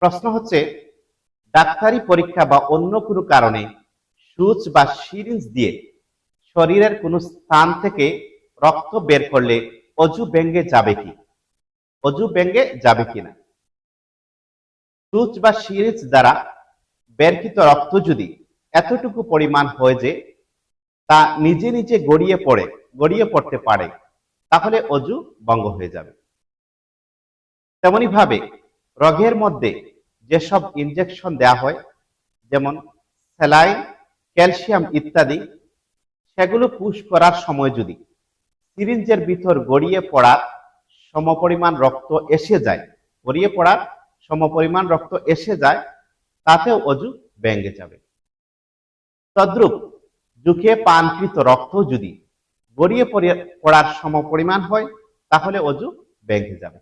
প্রশ্ন হচ্ছে, ডাক্তারি পরীক্ষা বা অন্য কোনো কারণে সুচ বা সিরিঞ্জ দিয়ে শরীরের কোনো স্থান থেকে রক্ত বের করলে অজু ভেঙে যাবে কি? অজু ভেঙে যাবে কিনা? সুচ বা সিরিঞ্জ দ্বারা বেরকৃত রক্ত যদি এতটুকু পরিমাণ হয় যে তা নিজে নিজে গড়িয়ে পড়তে পারে, তাহলে অজু ভঙ্গ হয়ে যাবে। তেমনি ভাবে রোগের মধ্যে যেসব ইনজেকশন দেওয়া হয়, যেমন স্যালাইন, ক্যালসিয়াম ইত্যাদি, সেগুলো পুশ করার সময় যদি সিরিঞ্জের ভিতর সমপরিমাণ রক্ত এসে যায়, তাতেও অজু ভেঙে যাবে। তদ্রূপ জুখিয়ে পানকৃত রক্ত যদি গড়িয়ে পড়ার সমপরিমাণ হয়, তাহলে অজু ভেঙে যাবে।